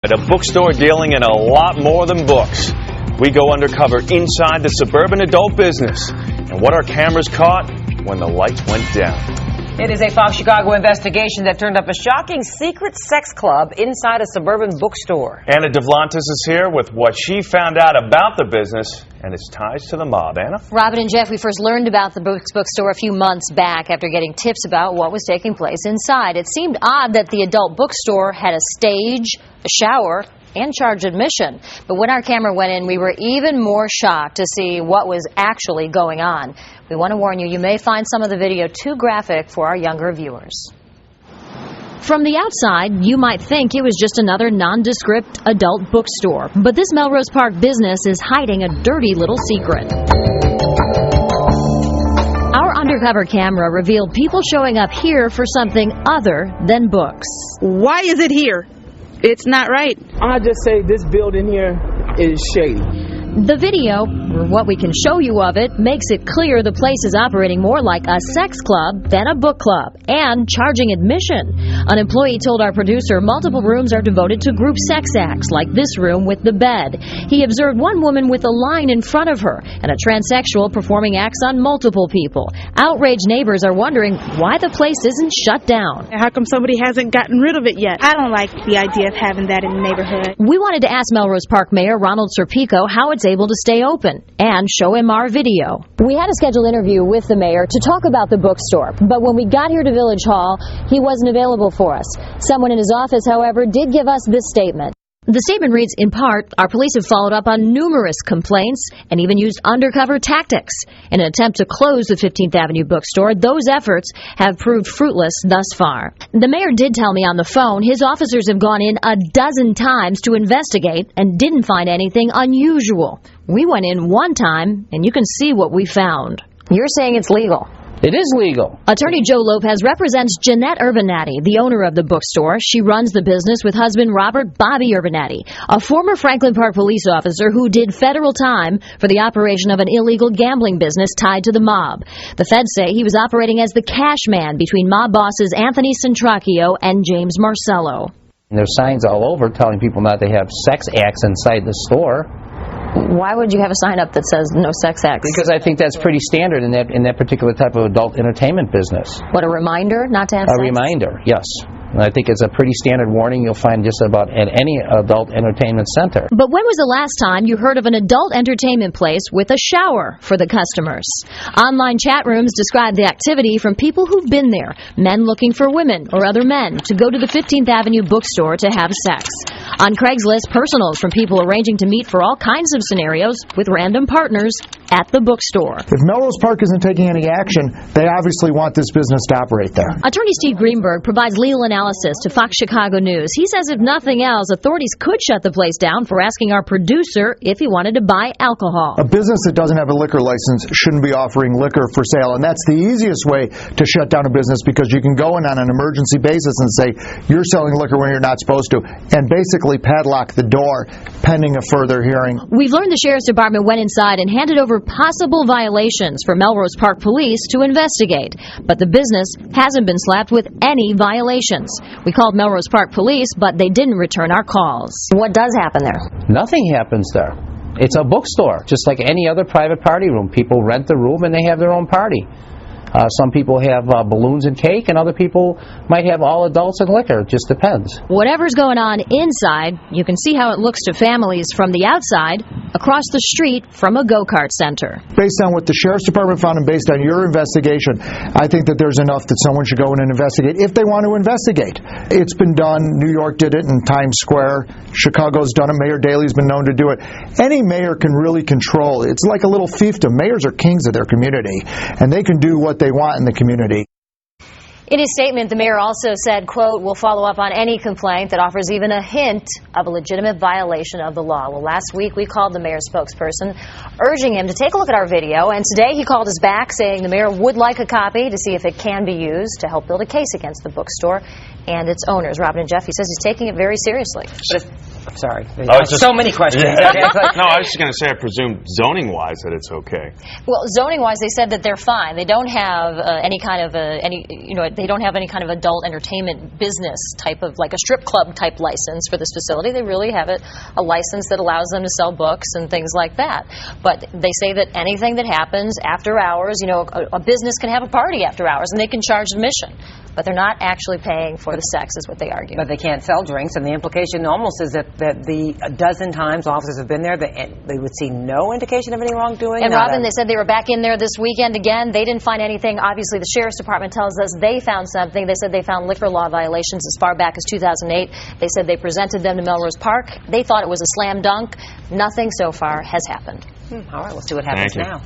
At a bookstore dealing in a lot more than books. We go undercover inside the suburban adult business. And what our cameras caught when the lights went down. It is a Fox Chicago investigation that turned up a shocking secret sex club inside a suburban bookstore. Anna Devlantis is here with what she found out about the business and its ties to the mob. Anna? Robin and Jeff, we first learned about the bookstore a few months back after getting tips about what was taking place inside. It seemed odd that the adult bookstore had a stage, a shower, and charged admission. But when our camera went in, we were even more shocked to see what was actually going on. We want to warn you, you may find some of the video too graphic for our younger viewers. From the outside, you might think it was just another nondescript adult bookstore. But this Melrose Park business is hiding a dirty little secret. Our undercover camera revealed people showing up here for something other than books. Why is it here? It's not right. I just say this building here is shady. The video, or what we can show you of it, makes it clear the place is operating more like a sex club than a book club, and charging admission. An employee told our producer multiple rooms are devoted to group sex acts, like this room with the bed. He observed one woman with a line in front of her, and a transsexual performing acts on multiple people. Outraged neighbors are wondering why the place isn't shut down. How come somebody hasn't gotten rid of it yet? I don't like the idea of having that in the neighborhood. We wanted to ask Melrose Park Mayor Ronald Serpico how it's able to stay open and show him our video. We had a scheduled interview with the mayor to talk about the bookstore, but when we got here to Village Hall, he wasn't available for us. Someone in his office, however, did give us this statement. The statement reads, in part, our police have followed up on numerous complaints and even used undercover tactics. In an attempt to close the 15th Avenue bookstore, those efforts have proved fruitless thus far. The mayor did tell me on the phone his officers have gone in a dozen times to investigate and didn't find anything unusual. We went in one time, and you can see what we found. You're saying it's legal? It is legal. Attorney Joe Lopez represents Jeanette Urbanati, the owner of the bookstore. She runs the business with husband Robert Bobby Urbanati, a former Franklin Park police officer who did federal time for the operation of an illegal gambling business tied to the mob. The feds say he was operating as the cash man between mob bosses Anthony Centracchio and James Marcello. There's signs all over telling people not to have sex acts inside the store. Why would you have a sign up that says no sex acts? Because I think that's pretty standard in that particular type of adult entertainment business. What, a reminder not to have sex? A reminder, yes. And I think it's a pretty standard warning you'll find just about at any adult entertainment center. But when was the last time you heard of an adult entertainment place with a shower for the customers? Online chat rooms describe the activity from people who've been there, men looking for women or other men to go to the 15th Avenue bookstore to have sex. On Craigslist, personals from people arranging to meet for all kinds of scenarios with random partners at the bookstore. If Melrose Park isn't taking any action, they obviously want this business to operate there. Attorney Steve Greenberg provides legal analysis to Fox Chicago News. He says if nothing else, authorities could shut the place down for asking our producer if he wanted to buy alcohol. A business that doesn't have a liquor license shouldn't be offering liquor for sale, and that's the easiest way to shut down a business, because you can go in on an emergency basis and say you're selling liquor when you're not supposed to, and basically padlock the door pending a further hearing. We've learned the Sheriff's Department went inside and handed over possible violations for Melrose Park Police to investigate, but the business hasn't been slapped with any violations. We called Melrose Park Police, but they didn't return our calls. What does happen there? Nothing happens there. It's a bookstore, just like any other private party room. People rent the room and they have their own party. Some people have balloons and cake, and other people might have all adults and liquor. It just depends. Whatever's going on inside, you can see how it looks to families from the outside, across the street from a go-kart center. Based on what the Sheriff's Department found and based on your investigation, I think that there's enough that someone should go in and investigate if they want to investigate. It's been done. New York did it in Times Square. Chicago's done it. Mayor Daley's been known to do it. Any mayor can really control. It's like a little fiefdom. Mayors are kings of their community, and they can do what they want in the community. In his statement, the mayor also said, quote, we'll follow up on any complaint that offers even a hint of a legitimate violation of the law. Well, last week we called the mayor's spokesperson, urging him to take a look at our video, and today he called us back saying the mayor would like a copy to see if it can be used to help build a case against the bookstore and its owners. Robin and Jeff, he says he's taking it very seriously. But Sorry. So many questions. No, I was just going to say, I presume zoning-wise that it's okay. Well, zoning-wise, they said that they're fine. They don't have any kind of they don't have any kind of adult entertainment business type of, like a strip club type license for this facility. They really have a license that allows them to sell books and things like that. But they say that anything that happens after hours, a business can have a party after hours and they can charge admission. But they're not actually paying for the sex, is what they argue. But they can't sell drinks, and the implication almost is that the a dozen times officers have been there, they would see no indication of any wrongdoing. And Robin, they said they were back in there this weekend again. They didn't find anything. Obviously, the Sheriff's Department tells us they found something. They said they found liquor law violations as far back as 2008. They said they presented them to Melrose Park. They thought it was a slam dunk. Nothing so far has happened. All right, let's see what happens now.